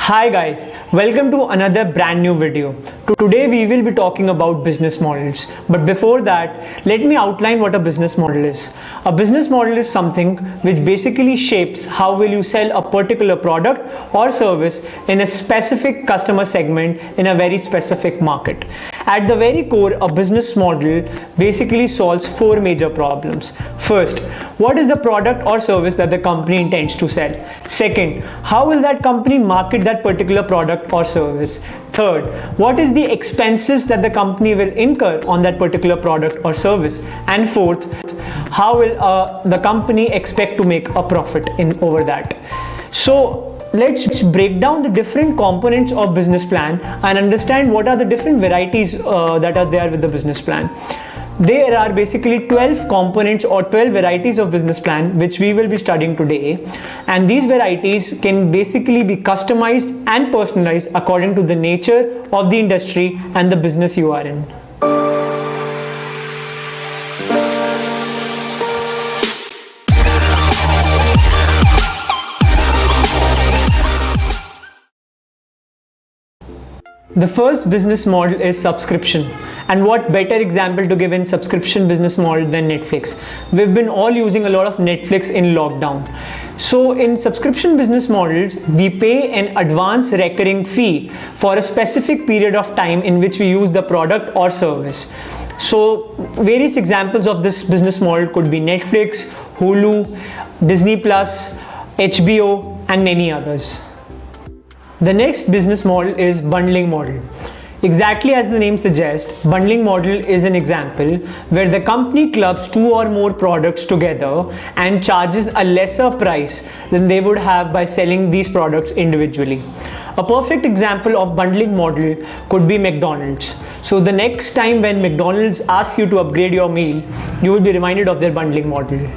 Hi guys, welcome to another brand new video. Today we will be talking about business models. But before that, let me outline what a business model is. A business model is something which basically shapes how will you sell a particular product or service in a specific customer segment in a very specific market. At the very core, a business model basically solves four major problems. First, what is the product or service that the company intends to sell? Second, how will that company market that particular product or service? Third, what is the expenses that the company will incur on that particular product or service? And fourth, how will the company expect to make a profit over that? So let's break down the different components of business plan and understand what are the different varieties that are there with the business plan. There are basically 12 components or 12 varieties of business plan which we will be studying today, and these varieties can basically be customized and personalized according to the nature of the industry and the business you are in. The first business model is subscription. And what better example to give in subscription business model than Netflix? We've been all using a lot of Netflix in lockdown. So in subscription business models, we pay an advance recurring fee for a specific period of time in which we use the product or service. So various examples of this business model could be Netflix, Hulu, Disney Plus, HBO, and many others. The next business model is bundling model. Exactly as the name suggests, bundling model is an example where the company clubs two or more products together and charges a lesser price than they would have by selling these products individually. A perfect example of bundling model could be McDonald's. So the next time when McDonald's asks you to upgrade your meal, you will be reminded of their bundling model.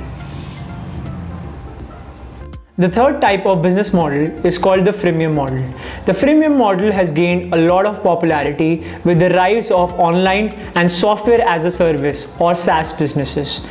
The third type of business model is called the freemium model. The freemium model has gained a lot of popularity with the rise of online and software as a service or SaaS businesses.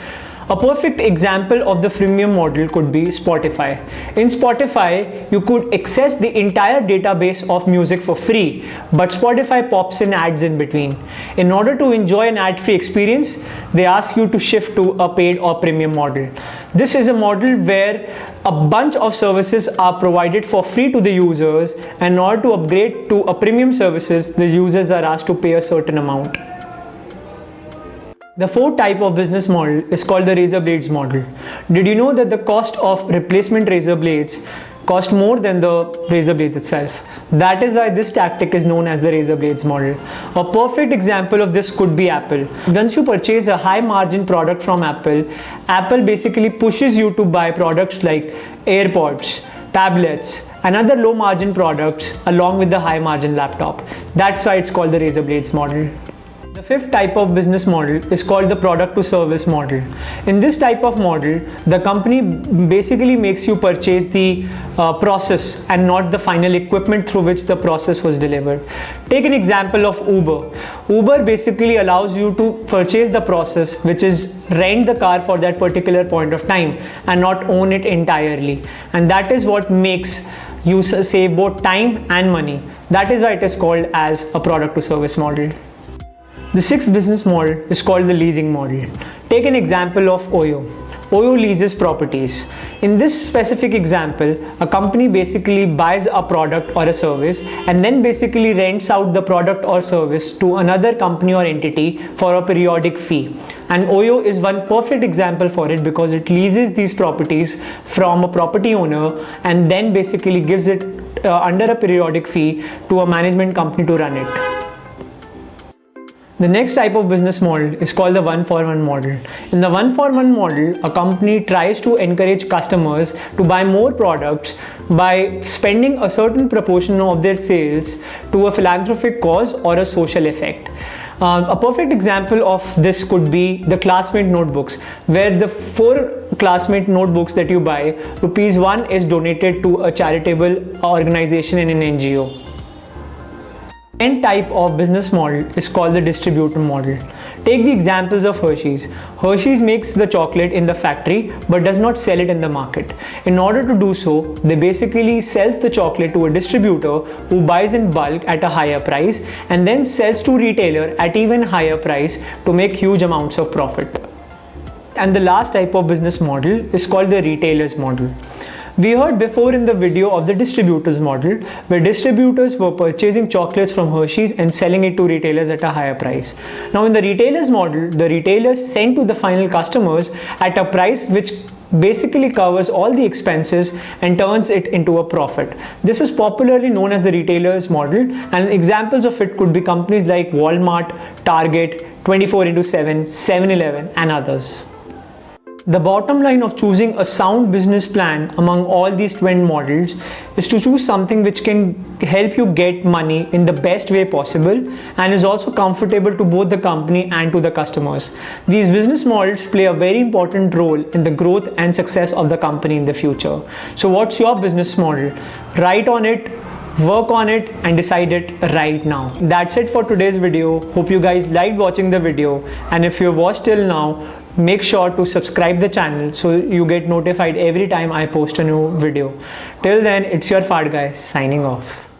A perfect example of the freemium model could be Spotify. In Spotify, you could access the entire database of music for free, but Spotify pops in ads in between. In order to enjoy an ad-free experience, they ask you to shift to a paid or premium model. This is a model where a bunch of services are provided for free to the users, and in order to upgrade to a premium services, the users are asked to pay a certain amount. The fourth type of business model is called the razor blades model. Did you know that the cost of replacement razor blades cost more than the razor blades itself? That is why this tactic is known as the razor blades model. A perfect example of this could be Apple. Once you purchase a high margin product from Apple, Apple basically pushes you to buy products like AirPods, tablets, and other low margin products along with the high margin laptop. That's why it's called the razor blades model. The fifth type of business model is called the product to service model. In this type of model, the company basically makes you purchase the process and not the final equipment through which the process was delivered. Take an example of Uber. Uber basically allows you to purchase the process, which is rent the car for that particular point of time and not own it entirely. And that is what makes you save both time and money. That is why it is called as a product to service model. The sixth business model is called the leasing model. Take an example of Oyo. Oyo leases properties. In this specific example, a company basically buys a product or a service and then basically rents out the product or service to another company or entity for a periodic fee. And Oyo is one perfect example for it because it leases these properties from a property owner and then basically gives it under a periodic fee to a management company to run it. The next type of business model is called the one-for-one model. In the one-for-one model, a company tries to encourage customers to buy more products by spending a certain proportion of their sales to a philanthropic cause or a social effect. A perfect example of this could be the classmate notebooks, where the 4 classmate notebooks that you buy, ₹1 is donated to a charitable organization in an NGO. The type of business model is called the distributor model. Take the examples of Hershey's. Hershey's makes the chocolate in the factory but does not sell it in the market. In order to do so, they basically sells the chocolate to a distributor who buys in bulk at a higher price and then sells to retailer at even higher price to make huge amounts of profit. And the last type of business model is called the retailer's model. We heard before in the video of the distributor's model, where distributors were purchasing chocolates from Hershey's and selling it to retailers at a higher price. Now in the retailer's model, the retailers send to the final customers at a price which basically covers all the expenses and turns it into a profit. This is popularly known as the retailer's model, and examples of it could be companies like Walmart, Target, 24/7, 7-Eleven and others. The bottom line of choosing a sound business plan among all these twin models is to choose something which can help you get money in the best way possible and is also comfortable to both the company and to the customers. These business models play a very important role in the growth and success of the company in the future. So what's your business model? Write on it, work on it and decide it right now. That's it for today's video. Hope you guys liked watching the video, and if you've watched till now, make sure to subscribe the channel so you get notified every time I post a new video. Till then, it's your Fad Guy signing off.